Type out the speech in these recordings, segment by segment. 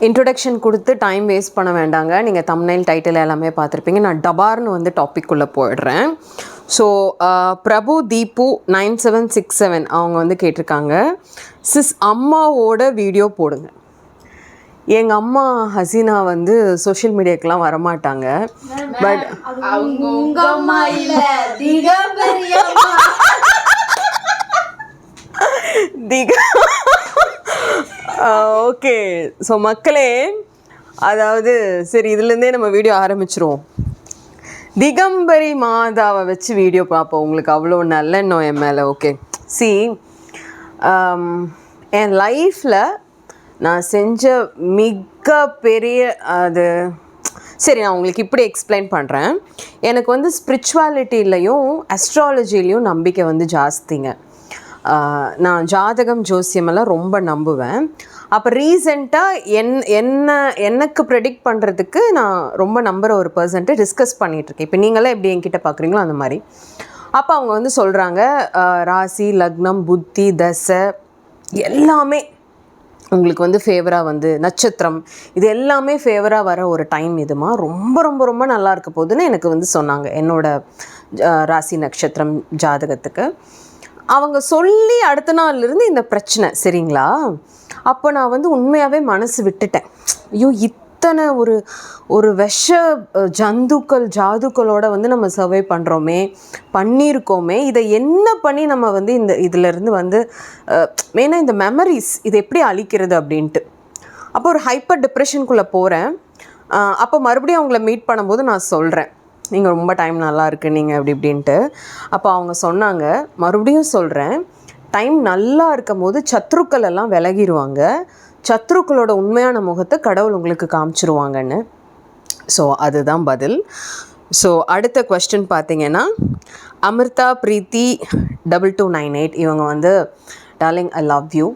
Introduction கொடுத்து time waste பண்ண வேண்டாங்க. நீங்கள் தம்ப்நெயில் டைட்டில் எல்லாமே பார்த்துருப்பீங்க. நான் டபார்னு வந்து டாபிக்குள்ளே போயிடுறேன். ஸோ பிரபு தீபு 9767 அவங்க வந்து கேட்டிருக்காங்க, சிஸ் அம்மாவோட வீடியோ போடுங்க. எங்கள் அம்மா ஹசீனா வந்து சோஷியல் மீடியாக்கெலாம் வரமாட்டாங்க. But okay. ஸோ மக்களே, அதாவது சரி இதுலேருந்தே நம்ம வீடியோ ஆரம்பிச்சிருவோம். திகம்பரி மாதாவை வச்சு வீடியோ பார்ப்போம். உங்களுக்கு அவ்வளோ நல்லெண்ணம் என் மேலே. ஓகே, சி என் லைஃப்பில் நான் செஞ்ச மிக பெரிய அது சரி நான் உங்களுக்கு இப்படி எக்ஸ்பிளைன் பண்ணுறேன். எனக்கு வந்து ஸ்பிரிச்சுவாலிட்டிலையும் அஸ்ட்ராலஜிலையும் நம்பிக்கை வந்து ஜாஸ்திங்க. நான் ஜாதகம் ஜோசியமெல்லாம் ரொம்ப நம்புவேன். அப்போ ரீசெண்டாக எனக்கு ப்ரெடிக்ட் பண்ணுறதுக்கு நான் ரொம்ப நம்புகிற ஒரு பர்சன்ட்டு டிஸ்கஸ் பண்ணிகிட்ருக்கேன். இப்போ நீங்களாம் எப்படி என்கிட்ட பார்க்குறீங்களோ அந்த மாதிரி. அப்போ அவங்க வந்து சொல்கிறாங்க, ராசி லக்னம் புத்தி தசை எல்லாமே உங்களுக்கு வந்து ஃபேவராக வந்து நட்சத்திரம் இது எல்லாமே ஃபேவராக வர ஒரு டைம் இதுமா ரொம்ப ரொம்ப ரொம்ப நல்லா இருக்க போகுதுன்னு எனக்கு வந்து சொன்னாங்க. என்னோடய ராசி நட்சத்திரம் ஜாதகத்துக்கு அவங்க சொல்லி அடுத்த நாள்லேருந்து இந்த பிரச்சனை சரிங்களா. அப்போ நான் வந்து உண்மையாகவே மனசு விட்டுட்டேன். ஐயோ, இத்தனை ஒரு விஷ ஜாதுக்களோட வந்து நம்ம சர்வை பண்ணியிருக்கோமே, இதை என்ன பண்ணி நம்ம வந்து இதிலேருந்து வந்து மெயினாக இந்த மெமரிஸ் இதை எப்படி அழிக்கிறது அப்படின்ட்டு. அப்போ ஒரு ஹைப்பர் டிப்ரெஷனுக்குள்ளே போகிறேன். அப்போ மறுபடியும் அவங்கள மீட் பண்ணும்போது நான் சொல்கிறேன், நீங்கள் ரொம்ப டைம் நல்லா இருக்குது நீங்கள் அப்படி இப்படின்ட்டு. அப்போ அவங்க சொன்னாங்க, மறுபடியும் சொல்கிறேன், டைம் நல்லா இருக்கும் போது சத்ருக்கள் எல்லாம் விலகிடுவாங்க, சத்ருக்களோட உண்மையான முகத்தை கடவுள் உங்களுக்கு காமிச்சிருவாங்கன்னு. ஸோ அதுதான் பதில். ஸோ அடுத்த கொஸ்டின் பார்த்தீங்கன்னா, அமிர்தா பிரீத்தி 2298 இவங்க வந்து, டார்லிங் ஐ லவ் யூ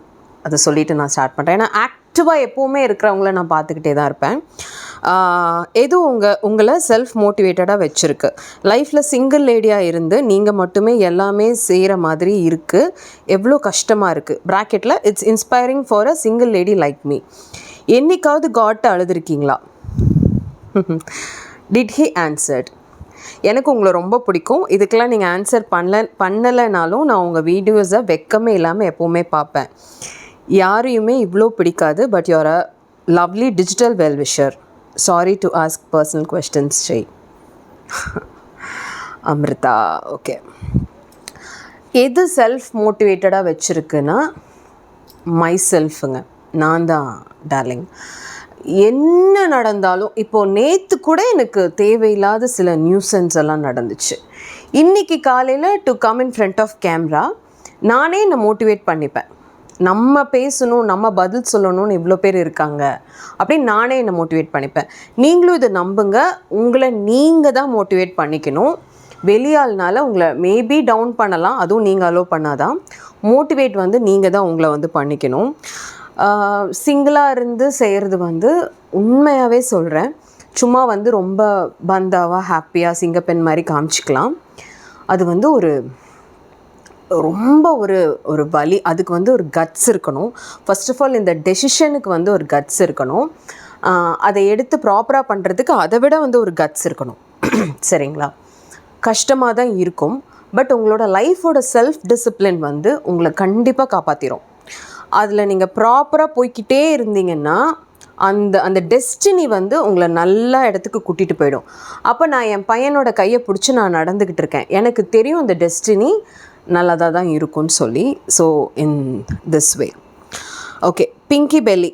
அதை சொல்லிவிட்டு நான் ஸ்டார்ட் பண்ணுறேன். ஏன்னா ஆக்டிவாக எப்போவுமே இருக்கிறவங்கள நான் பார்த்துக்கிட்டே தான் இருப்பேன். எதுவும் உங்களை செல்ஃப் மோட்டிவேட்டடாக வச்சுருக்கு. லைஃப்பில் சிங்கிள் லேடியாக இருந்து நீங்கள் மட்டுமே எல்லாமே செய்கிற மாதிரி இருக்குது. எவ்வளோ கஷ்டமாக இருக்குது. ப்ராக்கெட்டில் it's inspiring for a single lady like me. என்னைக்காவது காட்டை அழுதுருக்கீங்களா? Did he answered? எனக்கு உங்களை ரொம்ப பிடிக்கும். இதுக்கெல்லாம் நீங்கள் ஆன்சர் பண்ணலைனாலும் நான் உங்கள் வீடியோஸை வெக்கமே இல்லாமல் எப்போவுமே பார்ப்பேன். யாரையுமே இவ்வளோ பிடிக்காது. But you're a lovely digital wellwisher. Sorry to ask personal questions Jai. Amrita okay. எது செல்ஃப் மோட்டிவேட்டடாக வச்சுருக்குன்னா மை செல்ஃபுங்க. நான் தான் டார்லிங். என்ன நடந்தாலும் இப்போது நேற்று கூட எனக்கு தேவையில்லாத சில நியூசன்ஸ் எல்லாம் நடந்துச்சு. இன்றைக்கி காலையில் to come in front of camera நானே என்னை மோட்டிவேட் பண்ணிப்பேன். நம்ம பேசணும், நம்ம பதில் சொல்லணும்னு இவ்வளோ பேர் இருக்காங்க அப்படின்னு நானே என்னை மோட்டிவேட் பண்ணிப்பேன். நீங்களும் இதை நம்புங்க. உங்களை நீங்கள் தான் மோட்டிவேட் பண்ணிக்கணும். வெளியாள்னால உங்களை மேபி டவுன் பண்ணலாம், அதுவும் நீங்கள் அலோவ் பண்ணாதான். மோட்டிவேட் வந்து நீங்கள் தான் உங்களை வந்து பண்ணிக்கணும். சிங்கிளாக இருந்து செய்கிறது வந்து உண்மையாகவே சொல்கிறேன், சும்மா வந்து ரொம்ப பந்தாவாக ஹாப்பியாக சிங்கப்பெண் மாதிரி காமிச்சிக்கலாம். அது வந்து ரொம்ப ஒரு வலி. அதுக்கு வந்து ஒரு கட்ஸ் இருக்கணும். ஃபர்ஸ்ட் ஆஃப் ஆல் இந்த டெசிஷனுக்கு வந்து ஒரு கட்ஸ் இருக்கணும். அதை எடுத்து ப்ராப்பராக பண்ணுறதுக்கு அதை விட வந்து ஒரு கட்ஸ் இருக்கணும். சரிங்களா? கஷ்டமாக தான் இருக்கும். பட் உங்களோட லைஃபோட செல்ஃப் டிசிப்ளின் வந்து உங்களை கண்டிப்பாக காப்பாற்றிடும். அதில் நீங்கள் ப்ராப்பராக போய்கிட்டே இருந்தீங்கன்னா அந்த டெஸ்டினி வந்து உங்களை நல்ல இடத்துக்கு கூட்டிகிட்டு போயிடும். அப்போ நான் என் பையனோட கையை பிடிச்சி நான் நடந்துக்கிட்டு இருக்கேன். எனக்கு தெரியும் அந்த டெஸ்டினி நல்லதாக தான் இருக்கும்னு சொல்லி. So in this way. Okay, Pinki belly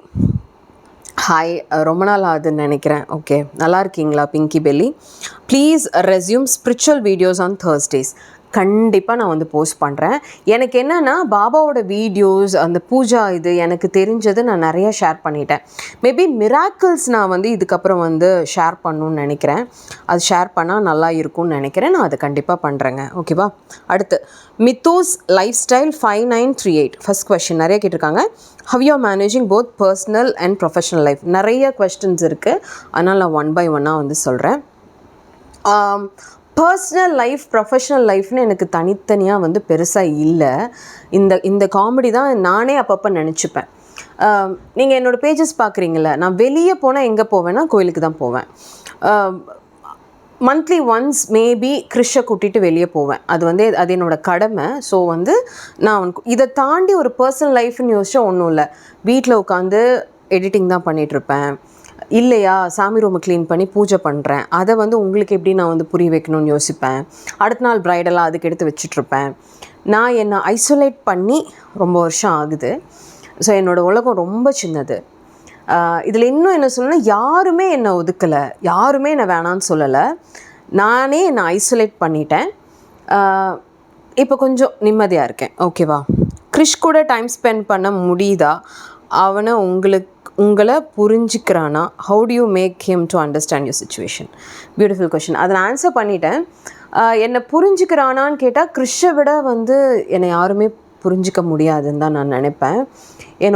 hi. ரொம்ப நாள் ஆகுதுன்னு நினைக்கிறேன். ஓகே, நல்லா இருக்கீங்களா Pinki belly? Please resume spiritual videos on Thursdays. கண்டிப்பாக நான் வந்து போஸ்ட் பண்ணுறேன். எனக்கு என்னென்னா பாபாவோட வீடியோஸ் அந்த பூஜா இது எனக்கு தெரிஞ்சது நான் நிறையா ஷேர் பண்ணிட்டேன். மேபி மிராக்கிள்ஸ் நான் வந்து இதுக்கப்புறம் வந்து ஷேர் பண்ணணுன்னு நினைக்கிறேன். அது ஷேர் பண்ணால் நல்லா இருக்கும்னு நினைக்கிறேன். நான் அதை கண்டிப்பாக பண்ணுறேங்க. ஓகேவா? அடுத்து மித்தூஸ் லைஃப் ஸ்டைல் 5938 ஃபர்ஸ்ட் கொஸ்டின் நிறைய கேட்டிருக்காங்க. How you are managing both personal and professional life? நிறைய கொஸ்டின்ஸ் இருக்குது, அதனால் நான் ஒன் பை ஒன்னாக வந்து சொல்கிறேன். பர்சனல் லைஃப் ப்ரொஃபஷ்னல் லைஃப்னு எனக்கு தனித்தனியாக வந்து பெருசாக இல்லை. இந்த காமெடி தான் நானே அப்பப்போ நினச்சிப்பேன். நீங்கள் என்னோடய பேஜஸ் பார்க்குறீங்கள, நான் வெளியே போனால் எங்கே போவேன்னா கோயிலுக்கு தான் போவேன். மந்த்லி ஒன்ஸ் மேபி கிறிஷை கூட்டிகிட்டு வெளியே போவேன். அது என்னோடய கடமை. ஸோ நான் இதை தாண்டி ஒரு பர்சனல் லைஃப்னு யோசிச்சா ஒன்றும் இல்லை. வீட்டில் உட்காந்து எடிட்டிங் தான் பண்ணிகிட்ருப்பேன். இல்லையா, சாமி ரூமை க்ளீன் பண்ணி பூஜை பண்ணுறேன். அதை உங்களுக்கு எப்படி நான் புரிய வைக்கணும்னு யோசிப்பேன். அடுத்த நாள் ப்ரைடலாக அதுக்கு எடுத்து வச்சிட்ருப்பேன். நான் என்னை ஐசோலேட் பண்ணி ரொம்ப வருஷம் ஆகுது. ஸோ என்னோடய உலகம் ரொம்ப சின்னது. இதில் இன்னும் என்ன சொல்லணும்னா, யாருமே என்னை ஒதுக்கலை, யாருமே என்னை வேணான்னு சொல்லலை. நானே என்னை ஐசோலேட் பண்ணிட்டேன். இப்போ கொஞ்சம் நிம்மதியாக இருக்கேன். ஓகேவா? கிறிஷ் கூட டைம் ஸ்பெண்ட் பண்ண முடியுதா? அவனை உங்களை புரிஞ்சிக்கிறானா? How do you make him to understand your situation? Beautiful question. அதை நான் ஆன்சர் பண்ணிட்டேன். என்னை புரிஞ்சுக்கிறானான்னு கேட்டால், கிறிஷை விட என்னை யாருமே புரிஞ்சிக்க முடியாதுன்னு தான் நான் நினைப்பேன். என்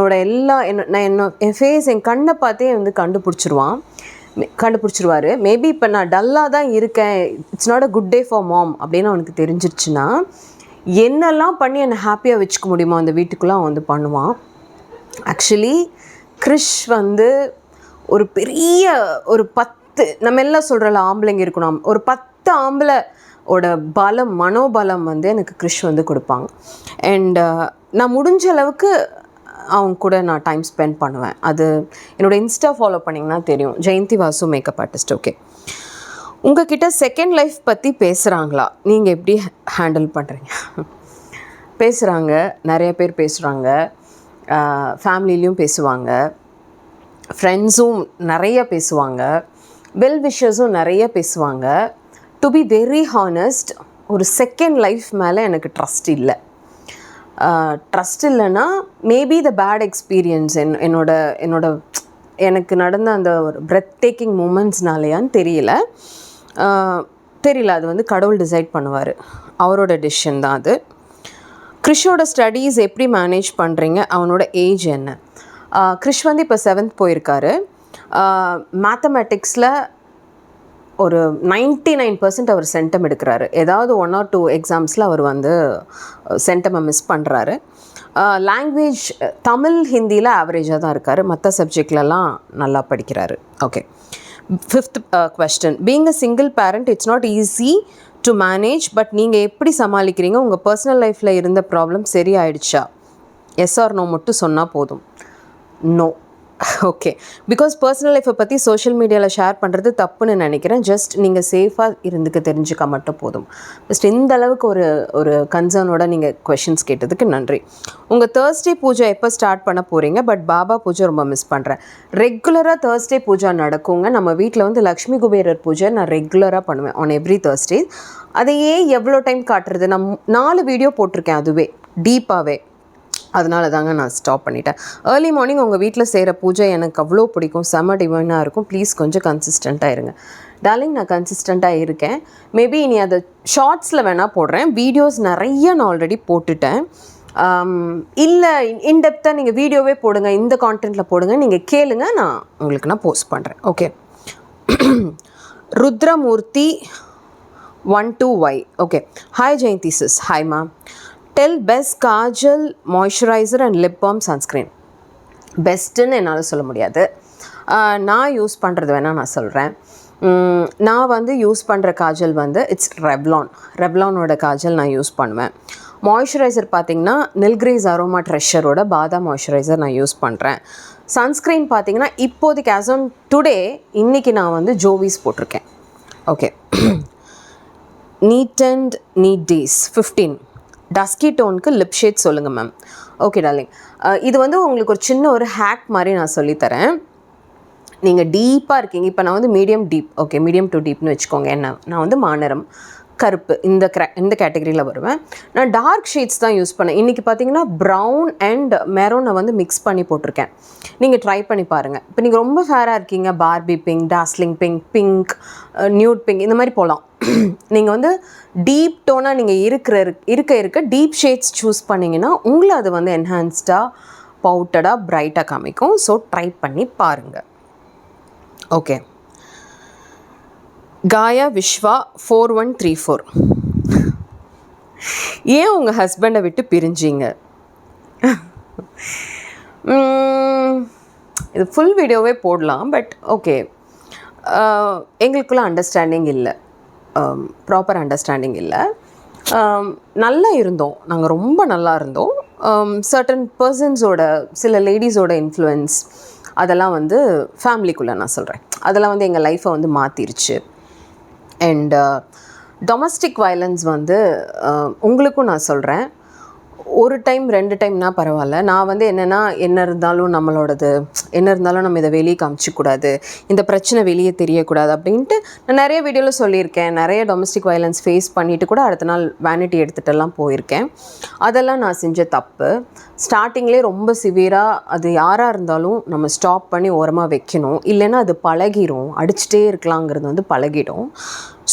ஃபேஸ், என் கண்ணை பார்த்தே கண்டுபிடிச்சிருவார். மேபி இப்போ நான் டல்லாக தான் இருக்கேன், it's not a good day for mom அப்படின்னு அவனுக்கு தெரிஞ்சிருச்சுன்னா, என்னெல்லாம் பண்ணி என்னை ஹாப்பியாக வச்சுக்க முடியுமோ அந்த வீட்டுக்குள்ளே அவன் பண்ணுவான். ஆக்சுவலி கிறிஷ் ஒரு பெரிய ஒரு 10, நம்ம எல்லாம் சொல்கிறல ஆம்பளைங்க இருக்கணும், ஒரு 10 ஆம்பளையோட பலம், மனோபலம் எனக்கு கிறிஷ் கொடுப்பாங்க. அண்ட் நான் முடிஞ்ச அளவுக்கு அவங்க கூட நான் டைம் ஸ்பெண்ட் பண்ணுவேன். அது என்னோடய இன்ஸ்டா ஃபாலோ பண்ணிங்கன்னா தெரியும். Jayanthi Vasu makeup artist. Okay, உங்ககிட்ட செகண்ட் லைஃப் பற்றி பேசுகிறாங்களா? நீங்கள் எப்படி ஹேண்டில் பண்ணுறீங்க? பேசுகிறாங்க, நிறைய பேர் பேசுகிறாங்க. ஃபேமிலிலையும் பேசுவாங்க, ஃப்ரெண்ட்ஸும் நிறைய பேசுவாங்க, வெல் விஷர்ஸும் நிறைய பேசுவாங்க. டு பி வெரி ஹானஸ்ட், ஒரு செகண்ட் லைஃப் மேலே எனக்கு ட்ரஸ்ட் இல்லை. ட்ரஸ்ட் இல்லைன்னா மேபி த பேட் எக்ஸ்பீரியன்ஸ் என்னோட எனக்கு நடந்த அந்த ஒரு பிரெத் டேக்கிங் மூமெண்ட்ஸ்னாலையான்னு தெரியல. அது கடவுள் டிசைட் பண்ணுவார், அவரோட டிசிஷன் தான் அது. கிறிஷோட ஸ்டடீஸ் எப்படி மேனேஜ் பண்ணுறீங்க? அவனோட ஏஜ் என்ன? கிறிஷ் இப்போ 7th போயிருக்காரு. மேத்தமேட்டிக்ஸில் ஒரு 99% அவர் சென்டம் எடுக்கிறாரு. ஏதாவது 1 or 2 எக்ஸாம்ஸில் அவர் சென்டமை மிஸ் பண்ணுறாரு. லாங்குவேஜ் தமிழ், ஹிந்தியில் ஆவரேஜாக தான் இருக்கார். மற்ற சப்ஜெக்ட்லலாம் நல்லா படிக்கிறாரு. Okay, 5th question. Being a single parent, it's not easy to manage, but நீங்கள் எப்படி சமாளிக்கிறீங்க? உங்கள் பர்சனல் லைஃப்பில் இருந்த ப்ராப்ளம் சரி ஆயிடுச்சா? எஸ் ஆர் நோ மட்டும் சொன்னால் போதும். நோ. ஓகே, பிகாஸ் பர்சனல் லைஃப்பை பற்றி சோஷியல் மீடியாவில் ஷேர் பண்ணுறது தப்புன்னு நினைக்கிறேன். ஜஸ்ட் நீங்கள் சேஃபாக இருந்துக்க தெரிஞ்சுக்க மட்டும் போதும். ஜஸ்ட் இந்த அளவுக்கு ஒரு கன்சர்னோட நீங்கள் கொஷின்ஸ் கேட்டதுக்கு நன்றி. உங்கள் தேர்ஸ்டே பூஜை எப்போ ஸ்டார்ட் பண்ண போகிறீங்க? பட் பாபா பூஜை ரொம்ப மிஸ் பண்ணுறேன். ரெகுலராக தேர்ஸ்டே பூஜை நடக்குங்க. நம்ம வீட்டில் லக்ஷ்மி குபேரர் பூஜை நான் ரெகுலராக பண்ணுவேன் ஆன் எவ்ரி தேர்ஸ்டே. அதையே எவ்வளோ டைம் காட்டுறது? நான் 4 வீடியோ போட்டிருக்கேன், அதுவே டீப்பாகவே. அதனால தாங்க நான் ஸ்டாப் பண்ணிட்டேன். ஏர்லி மார்னிங் உங்கள் வீட்டில் செய்கிற பூஜை எனக்கு அவ்வளோ பிடிக்கும், செம்ம டிவைனாக இருக்கும். ப்ளீஸ் கொஞ்சம் கன்சிஸ்டண்ட்டாக இருங்க. டார்லிங், நான் கன்சிஸ்டண்ட்டாக இருக்கேன். மேபி இனி அதை ஷார்ட்ஸில் வேணால் போடுறேன். வீடியோஸ் நிறைய நான் ஆல்ரெடி போட்டுட்டேன். இல்லை இன்டெப்த்தாக நீங்கள் வீடியோவே போடுங்க, இந்த கான்டென்ட்டில் போடுங்க, நீங்கள் கேளுங்க, நான் போஸ்ட் பண்ணுறேன். Okay, Rudramurthy 12Y. Okay, hi Jayanthi sis. Hi ma'am. Tell best kajal, moisturiser and lip balm, sunscreen. பெஸ்ட்டுன்னு என்னால் சொல்ல முடியாது. நான் யூஸ் பண்ணுறது வேணால் நான் சொல்கிறேன். நான் யூஸ் பண்ணுற காஜல் இட்ஸ் ரெவ்லானோட காஜல் நான் யூஸ் பண்ணுவேன். மாய்ஸ்சரைசர் பார்த்திங்கன்னா நில்கிரீஸ் அரோமா ட்ரெஷரோட பாதாம் மாய்ஸ்சரைசர் நான் யூஸ் பண்ணுறேன். சன்ஸ்க்ரீன் பார்த்திங்கன்னா இப்போதைக்கு ஆஸ் ஆன் டுடே இன்றைக்கி நான் ஜோவிஸ் போட்டிருக்கேன். ஓகே, நீட் அண்ட் நீட் டேஸ் 15 டஸ்கி டோனுக்கு லிப் ஷேட் சொல்லுங்கள் மேம். ஓகே டார்லிங், இது உங்களுக்கு ஒரு ஹேக் மாதிரி நான் சொல்லித்தரேன். நீங்கள் டீப்பாக இருக்கீங்க, இப்போ நான் medium deep, okay medium to டீப்னு வச்சுக்கோங்க. நான் மாநரம், கருப்பு, இந்த கேட்டகரியில் வருவேன். நான் டார்க் ஷேட்ஸ் தான் யூஸ் பண்ணேன். இன்றைக்கி பார்த்தீங்கன்னா ப்ரௌன் அண்ட் மெரோனை மிக்ஸ் பண்ணி போட்டிருக்கேன். நீங்கள் ட்ரை பண்ணி பாருங்கள். இப்போ நீங்கள் ரொம்ப ஃபேராக இருக்கீங்க, Barbie pink, dazzling pink, nude pink, இந்த மாதிரி போகலாம். நீங்கள் டீப் டோனாக நீங்கள் இருக்க டீப் ஷேட்ஸ் சூஸ் பண்ணிங்கன்னா உங்களை அது என்ஹான்ஸ்டாக, பவுட்டடாக, பிரைட்டாக காமிக்கும். ஸோ ட்ரை பண்ணி பாருங்கள். ஓகே, காயா விஸ்வா 4134. ஏன் உங்கள் ஹஸ்பண்டை விட்டு பிரிஞ்சிங்க? இது ஃபுல் வீடியோவே போடலாம், பட் ஓகே. எங்களுக்குள்ள அண்டர்ஸ்டாண்டிங் இல்லை, ப்ராப்பர் அண்டர்ஸ்டாண்டிங் இல்லை. நல்லா இருந்தோம், நாங்கள் ரொம்ப நல்லா இருந்தோம். சர்டன் பர்சன்ஸோட, சில லேடிஸோட இன்ஃப்ளூயன்ஸ் அதெல்லாம் வந்து ஃபேமிலிக்குள்ளே நான் சொல்கிறேன், அதெல்லாம் வந்து எங்கள் லைஃப்பை வந்து மாற்றிருச்சு. அண்ட் டொமஸ்டிக் வயலன்ஸ் வந்து உங்களுக்கும் நான் சொல்கிறேன், ஒரு டைம் 2 டைம்னா பரவாயில்ல. நான் வந்து என்னென்னா, என்ன இருந்தாலும் நம்மளோடது, என்ன இருந்தாலும் நம்ம இதை வெளியே காமிச்சிக்கூடாது, இந்த பிரச்சனை வெளியே தெரியக்கூடாது அப்படின்ட்டு நான் நிறைய வீடியோவில் சொல்லியிருக்கேன். நிறைய டொமஸ்டிக் வயலன்ஸ் ஃபேஸ் பண்ணிவிட்டு கூட அடுத்த நாள் வேனிட்டி எடுத்துகிட்டெல்லாம் போயிருக்கேன். அதெல்லாம் நான் செஞ்ச தப்பு. ஸ்டார்டிங்லேயே ரொம்ப சிவியராக அது யாராக இருந்தாலும் நம்ம ஸ்டாப் பண்ணி ஓரமாக வைக்கணும், இல்லைன்னா அது பழகிடும், அடிச்சுட்டே இருக்கலாங்கிறது வந்து பழகிடும்.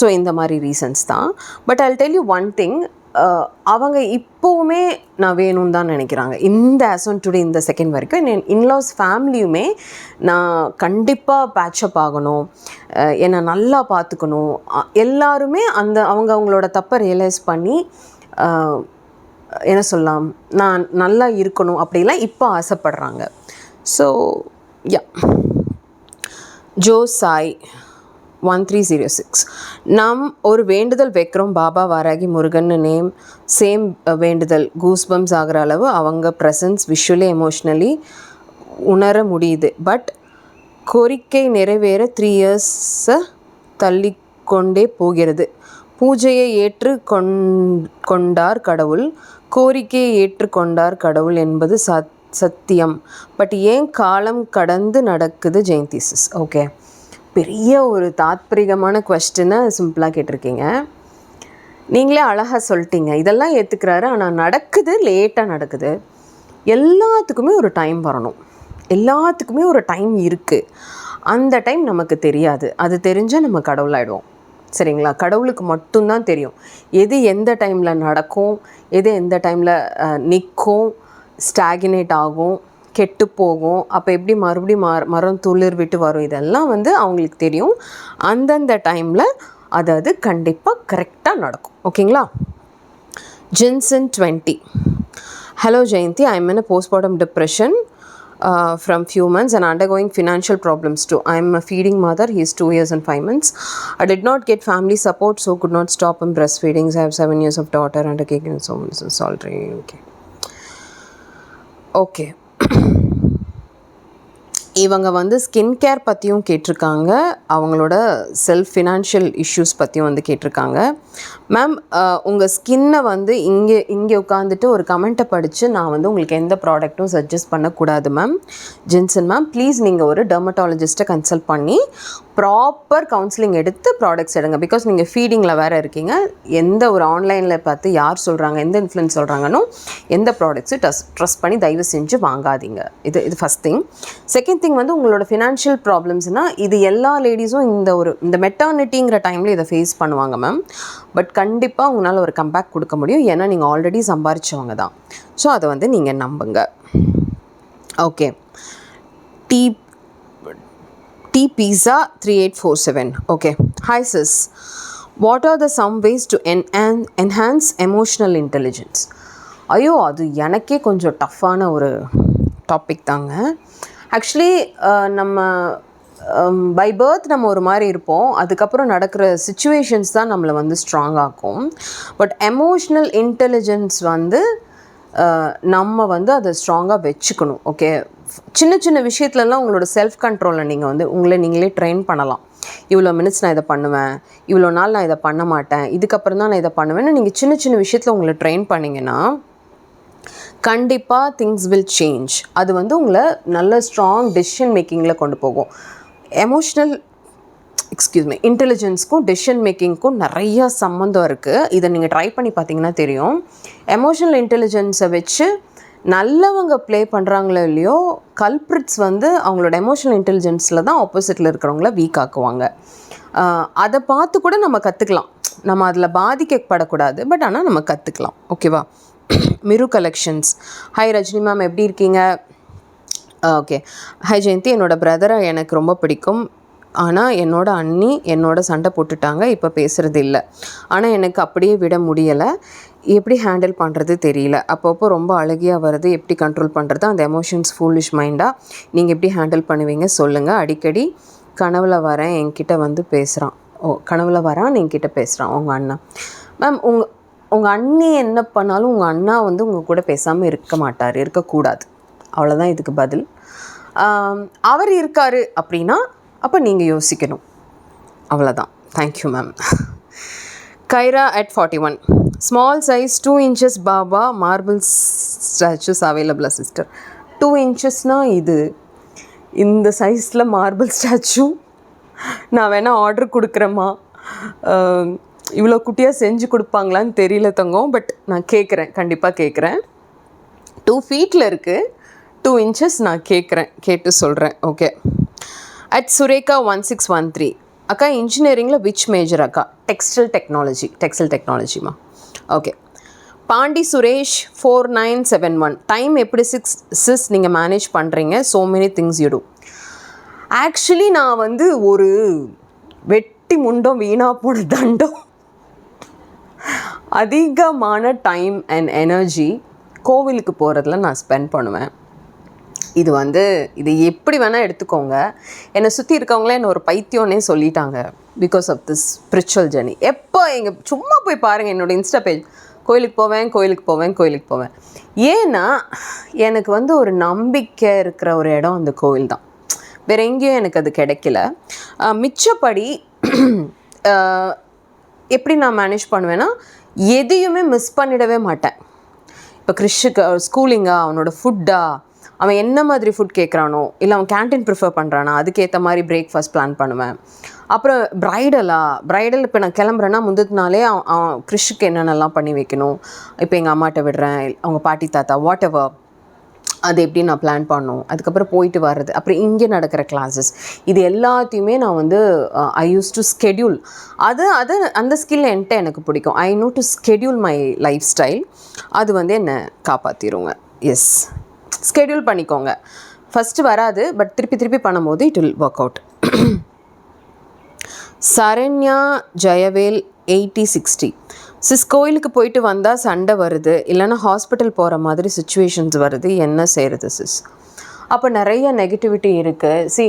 ஸோ இந்த மாதிரி ரீசன்ஸ் தான். But Jal tell you one thing, அவங்க இப்போவுமே நான் வேணும்னு தான் நினைக்கிறாங்க. இந்த ஆஸ் ஆன் டுடே, இந்த செகண்ட் வரைக்கும் என் இன்லாஸ் ஃபேமிலியுமே நான் கண்டிப்பாக பேட்சப் ஆகணும், என்னை நல்லா பார்த்துக்கணும், எல்லாருமே அவங்களோட தப்பை ரியலைஸ் பண்ணி என்ன சொல்லலாம், நான் நல்லா இருக்கணும் அப்படிலாம் இப்போ ஆசைப்படுறாங்க. So yeah. ஜோ சாய் 1306, நாம் ஒரு வேண்டுதல் வைக்கிறோம், பாபா வாராகி முருகன் நேம், சேம் வேண்டுதல் கூஸ்பம்ஸ் ஆகிற அளவு அவங்க ப்ரெசன்ஸ் விஷுவலி எமோஷ்னலி உணர முடியுது. பட் கோரிக்கை நிறைவேற 3 இயர்ஸை தள்ளிக்கொண்டே போகிறது. பூஜையை ஏற்று கொண்டார் கடவுள், கோரிக்கையை ஏற்றுக்கொண்டார் கடவுள் என்பது சத்தியம். பட் ஏன் காலம் கடந்து நடக்குது ஜெயந்தி சிஸ்? ஓகே, பெரிய ஒரு தாத்பரிகமான குவெஸ்டினை சிம்பிளாக கேட்டிருக்கீங்க. நீங்களே அழகாக சொல்லிட்டீங்க, இதெல்லாம் ஏற்றுக்கிறாரு, ஆனால் நடக்குது, லேட்டாக நடக்குது. எல்லாத்துக்குமே ஒரு டைம் வரணும், எல்லாத்துக்குமே ஒரு டைம் இருக்குது. அந்த டைம் நமக்கு தெரியாது, அது தெரிஞ்சால் நம்ம கடவுளாகிடுவோம். சரிங்களா? கடவுளுக்கு மட்டும்தான் தெரியும் எது எந்த டைமில் நடக்கும், எது எந்த டைமில் நிற்கும், ஸ்டாகினேட் ஆகும், கெட்டு போகும், அப்போ எப்படி மறுபடியும் மரம் துளிர் விட்டு வரும், இதெல்லாம் வந்து அவங்களுக்கு தெரியும். அந்தந்த டைமில் அது கண்டிப்பாக கரெக்டாக நடக்கும். ஓகேங்களா? Jinson 20, hello Jayanthi, I am in a postpartum depression from few months and undergoing financial problems too. I am a feeding mother. He is 2 years and 5 months. I did not get family support, so could not stop him breastfeeding. I have 7 years of daughter and a cake and so on. So salary. Okay. இவங்க வந்து skin care பற்றியும் கேட்டிருக்காங்க, அவங்களோட self financial issues பற்றியும் வந்து கேட்டிருக்காங்க. Ma'am, உங்கள் ஸ்கின்னை வந்து இங்கே உட்காந்துட்டு ஒரு கமெண்ட்டை படித்து நான் வந்து உங்களுக்கு எந்த ப்ராடக்ட்டும் சஜஸ்ட் பண்ணக்கூடாது மேம். ஜின்சன் மேம், ப்ளீஸ் நீங்கள் ஒரு டெர்மட்டாலஜிஸ்ட்டை கன்சல்ட் பண்ணி ப்ராப்பர் கவுன்சிலிங் எடுத்து ப்ராடக்ட்ஸ் எடுங்க. பிகாஸ் நீங்கள் ஃபீடிங்கில் வேறு இருக்கீங்க, எந்த ஒரு ஆன்லைனில் பார்த்து யார் சொல்கிறாங்க, எந்த இன்ஃப்ளூயன்ஸ் சொல்கிறாங்கன்னு எந்த ப்ராடக்ட்ஸும் ட்ரஸ்ட் பண்ணி தயவு செஞ்சு வாங்காதீங்க. இது ஃபஸ்ட் திங். செகண்ட் திங் வந்து உங்களோட ஃபினான்ஷியல் ப்ராப்ளம்ஸ்னால் இது எல்லா லேடிஸும் இந்த மெட்டர்னிட்டிங்கிற டைமில் இதை ஃபேஸ் பண்ணுவாங்க மேம். பட் கண்டிப்பாக உங்களால் ஒரு கம்பேக் கொடுக்க முடியும், ஏன்னா நீங்கள் ஆல்ரெடி சம்பாரிச்சவங்க தான். ஸோ அதை வந்து நீங்கள் நம்புங்க. Okay. T Pizza 3847. Okay. Hi sis. What are the some ways to enhance emotional intelligence? ஐயோ, அது எனக்கே கொஞ்சம் டஃப்பான ஒரு டாபிக் தாங்க. ஆக்சுவலி நம்ம பை பர்த் நம்ம ஒரு மாதிரி இருப்போம், அதுக்கப்புறம் நடக்கிற சிச்சுவேஷன்ஸ் தான் நம்மளை வந்து ஸ்ட்ராங் ஆக்கும். பட் எமோஷ்னல் இன்டெலிஜென்ஸ் வந்து நம்ம வந்து அதை ஸ்ட்ராங்காக வச்சுக்கணும். ஓகே, சின்ன சின்ன விஷயத்துலலாம் உங்களோட செல்ஃப் கண்ட்ரோலை நீங்கள் வந்து உங்களை நீங்களே ட்ரெயின் பண்ணலாம். இவ்வளோ மினிட்ஸ் நான் இதை பண்ணுவேன், இவ்வளோ நாள் நான் இதை பண்ண மாட்டேன், இதுக்கப்புறம் தான் நான் இதை பண்ணுவேன்னு நீங்கள் சின்ன சின்ன விஷயத்தில் உங்களை ட்ரெயின் பண்ணிங்கன்னா கண்டிப்பாக திங்ஸ் வில் சேஞ்ச். அது வந்து உங்களை நல்ல ஸ்ட்ராங் டெசிஷன் மேக்கிங்கில் கொண்டு போகும். இன்டெலிஜென்ஸ்க்கும் டெசிஷன் மேக்கிங்க்கும் நிறையா சம்மந்தம் இருக்குது. இதை நீங்கள் ட்ரை பண்ணி பார்த்தீங்கன்னா தெரியும். எமோஷ்னல் இன்டெலிஜென்ஸை வச்சு நல்லவங்க ப்ளே பண்ணுறாங்களோ இல்லையோ, கல்ப்ரிட்ஸ் வந்து அவங்களோட எமோஷ்னல் இன்டெலிஜென்ஸில் தான் ஆப்போசிட்டில் இருக்கிறவங்கள வீக் ஆக்குவாங்க. அதை பார்த்து கூட நம்ம கற்றுக்கலாம், நம்ம அதில் பாதிக்கப்படக்கூடாது, பட் ஆனால் நம்ம கற்றுக்கலாம். ஓகேவா? மிரு கலெக்ஷன்ஸ். ஹாய் ரஜினி மேம், எப்படி இருக்கீங்க? ஓகே. ஹாய் ஜெயந்தி, என்னோடய பிரதரை எனக்கு ரொம்ப பிடிக்கும், ஆனால் என்னோடய அண்ணி என்னோட சண்டை போட்டுட்டாங்க, இப்போ பேசுகிறது இல்லை. ஆனால் எனக்கு அப்படியே விட முடியலை. எப்படி ஹேண்டில் பண்ணுறது தெரியல. அப்பப்போ ரொம்ப அழுகையாக வருது, எப்படி கண்ட்ரோல் பண்ணுறது? அந்த எமோஷன்ஸ் ஃபூலிஷ் மைண்டாக நீங்கள் எப்படி ஹேண்டில் பண்ணுவீங்க சொல்லுங்கள். அடிக்கடி கனவுல வரேன் என்கிட்ட வந்து பேசுகிறான். கனவுல வரான் என்கிட்ட பேசுகிறான் உங்கள் அண்ணா. மேம் உங்கள் அண்ணி என்ன பண்ணாலும் உங்கள் அண்ணா வந்து உங்கள் கூட பேசாமல் இருக்க மாட்டார், இருக்கக்கூடாது. அவ்வளோதான் இதுக்கு பதில். அவர் இருக்கார் அப்படின்னா அப்போ நீங்கள் யோசிக்கணும். அவ்வளோதான். Thank you ma'am. Kaira at 41. Small size 2 inches Baba marble statues available sister. 2 inchesனால் இந்த சைஸில் மார்பிள் ஸ்டாச்சு நான் வேணால் ஆர்டர் கொடுக்குறேம்மா. இவ்வளோ குட்டியாக செஞ்சு கொடுப்பாங்களான்னு தெரியல தங்கம். பட் நான் கேட்குறேன், கண்டிப்பாக கேட்குறேன். 2 feetல இருக்குது, 2 inches நான் கேட்குறேன், கேட்டு சொல்கிறேன். ஓகே. அட் சுரேகா 1613. அக்கா இன்ஜினியரிங்கில் விச் மேஜர் அக்கா? டெக்ஸ்டைல் டெக்னாலஜிமா. ஓகே. பாண்டி சுரேஷ் 4971. டைம் எப்படி சிஸ் நீங்கள் மேனேஜ் பண்ணுறீங்க? So many things you do. Actually நான் வந்து ஒரு வெட்டி முண்டம் வீணாக போன தண்டம். அதிகமான டைம் அண்ட் எனர்ஜி கோவிலுக்கு போகிறதுல நான் ஸ்பெண்ட் பண்ணுவேன். இது எப்படி வேணால் எடுத்துக்கோங்க. என்னை சுற்றி இருக்கவங்களே என்னை ஒரு பைத்தியம்னே சொல்லிட்டாங்க because of this spiritual journey. எப்போ சும்மா போய் பாருங்கள் என்னோடய இன்ஸ்டா பேஜ். கோயிலுக்கு போவேன். ஏன்னா எனக்கு வந்து ஒரு நம்பிக்கை இருக்கிற ஒரு இடம் அந்த கோவில் தான். வேறு எங்கேயும் எனக்கு அது கிடைக்கல. மிச்சப்படி எப்படி நான் மேனேஜ் பண்ணுவேன்னா, எதையுமே மிஸ் பண்ணிடவே மாட்டேன். இப்போ கிறிஷுக்கு ஸ்கூலிங்கா, அவனோட ஃபுட்டா, அவன் என்ன மாதிரி ஃபுட் கேட்குறானோ, இல்லை அவன் கேன்டீன் ப்ரிஃபர் பண்ணுறானா, அதுக்கேற்ற மாதிரி பிரேக்ஃபாஸ்ட் பிளான் பண்ணுவேன். அப்புறம் ப்ரைடல் இப்போ நான் கிளம்புறேன்னா முந்தினாலே அவன் கிறிஷுக்கு என்னென்னலாம் பண்ணி வைக்கணும். இப்போ எங்கள் அம்மாட்ட விடுறேன், அவங்க பாட்டி தாத்தா வாட் எவர், அது எப்படி நான் பிளான் பண்ணணும். அதுக்கப்புறம் போயிட்டு வர்றது, அப்புறம் இங்கே நடக்கிற கிளாஸஸ், இது எல்லாத்தையுமே நான் வந்து ஐ யூஸ் டு ஸ்கெடியூல். அந்த ஸ்கில் என்கிட்ட எனக்கு பிடிக்கும். I know to schedule my life style. அது வந்து என்னை காப்பாற்றிடுங்க. எஸ், ஸ்கெடியூல் பண்ணிக்கோங்க. ஃபஸ்ட்டு வராது, பட் திருப்பி பண்ணும்போது it will work out. Saranya Jayavel 8060. Sis கோயிலுக்கு போயிட்டு வந்தால் சண்டை வருது, இல்லைன்னா ஹாஸ்பிட்டல் போகிற மாதிரி சுச்சுவேஷன்ஸ் வருது, என்ன செய்கிறது சிஸ்? அப்போ நிறைய நெகட்டிவிட்டி இருக்குது.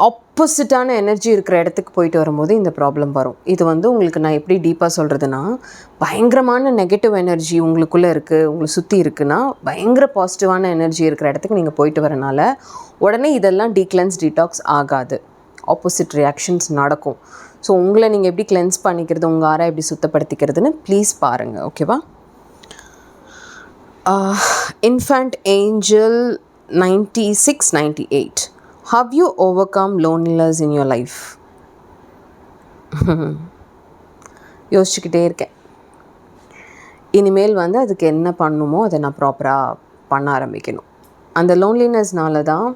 ஆப்போசிட்டான எனர்ஜி இருக்கிற இடத்துக்கு போயிட்டு வரும்போது இந்த ப்ராப்ளம் வரும். இது வந்து உங்களுக்கு நான் எப்படி டீப்பாக சொல்கிறதுனா, பயங்கரமான நெகட்டிவ் எனர்ஜி உங்களுக்குள்ளே இருக்குது, உங்களை சுற்றி இருக்குன்னா, பயங்கர பாசிட்டிவான எனர்ஜி இருக்கிற இடத்துக்கு நீங்கள் போயிட்டு வரனால உடனே இதெல்லாம் டீடாக்ஸ் ஆகாது. ஆப்போசிட் ரியாக்ஷன்ஸ் நடக்கும். ஸோ உங்களை நீங்கள் எப்படி கிளென்ஸ் பண்ணிக்கிறது, உங்கள் ஆரை எப்படி சுத்தப்படுத்திக்கிறதுன்னு ப்ளீஸ் பாருங்கள். ஓகேவா? Infant angel 9698. Have you overcome loneliness in your life? யோசிச்சுக்கிட்டே இருக்கேன். இனிமேல் வந்து அதுக்கு என்ன பண்ணணுமோ அதை நான் ப்ராப்பராக பண்ண ஆரம்பிக்கணும். அந்த லோன்லினஸ்னால தான்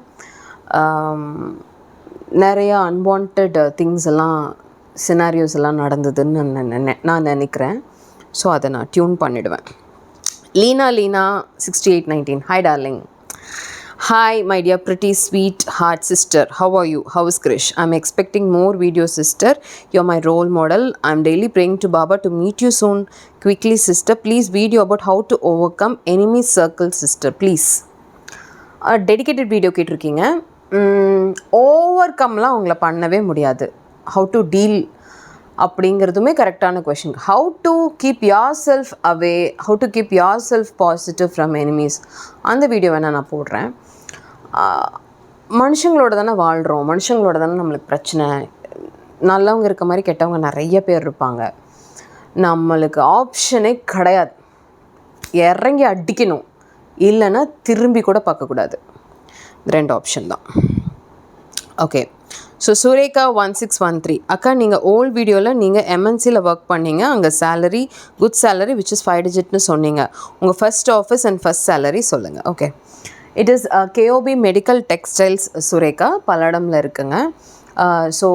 நிறையா அன்வான்ட் திங்ஸ் எல்லாம், சினாரியோஸ் எல்லாம் நடந்ததுன்னு நான் நினைக்கிறேன். ஸோ அதை நான் டியூன் பண்ணிவிடுவேன். Leena 6819. Hi darling. Hi my dear pretty sweet heart sister, how are you? How is Krish? I'm expecting more videos sister. You're my role model. I'm daily praying to Baba to meet you soon. Quickly sister, please video about how to overcome enemy circle sister please. Dedicated video கேட்டிருக்கீங்க. Over கம்லாம் அவங்கள பண்ணவே முடியாது. How to deal அப்படிங்கிறதுமே கரெக்டான question. How to keep your self away, how to keep your self positive from enemies, அந்த video வேணால் நான் போடுறேன். மனுஷங்களோட தானே வாழ்கிறோம், மனுஷங்களோட தானே நம்மளுக்கு பிரச்சனை. நல்லவங்க இருக்க மாதிரி கெட்டவங்க நிறைய பேர் இருப்பாங்க. நம்மளுக்கு ஆப்ஷனே கிடையாது. இறங்கி அடிக்கணும், இல்லைன்னா திரும்பி கூட பார்க்கக்கூடாது. 2 ஆப்ஷன் தான். ஓகே. ஸோ சுரேகா 1613. அக்கா நீங்கள் ஓல்ட் வீடியோவில் நீங்கள் எம்என்சியில் ஒர்க் பண்ணீங்க, அங்கே salary good salary which is 5 digitனு சொன்னீங்க. உங்கள் first office and first salary சொல்லுங்கள். Okay. It is KOP medical textiles Sureka, பல்லடமில் இருக்குங்க. ஸோ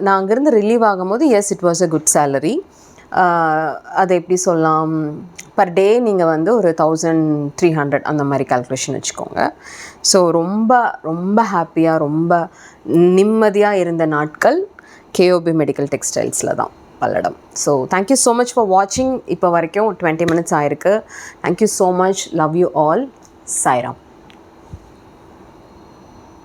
நான் அங்கேருந்து ரிலீவ் ஆகும்போது as it was a good salary. அதை எப்படி சொல்லலாம், பர் டே நீங்கள் வந்து ஒரு 1300 அந்த மாதிரி கால்குலேஷன் வச்சுக்கோங்க. ஸோ ரொம்ப ரொம்ப ஹாப்பியாக ரொம்ப நிம்மதியாக இருந்த நாட்கள் கேஓபி மெடிக்கல் டெக்ஸ்டைல்ஸில் தான். Palladam. So thank you so much for வாட்சிங். இப்போ வரைக்கும் 20 minutes ஆயிருக்கு. Thank you so much. Love you all. Sairam.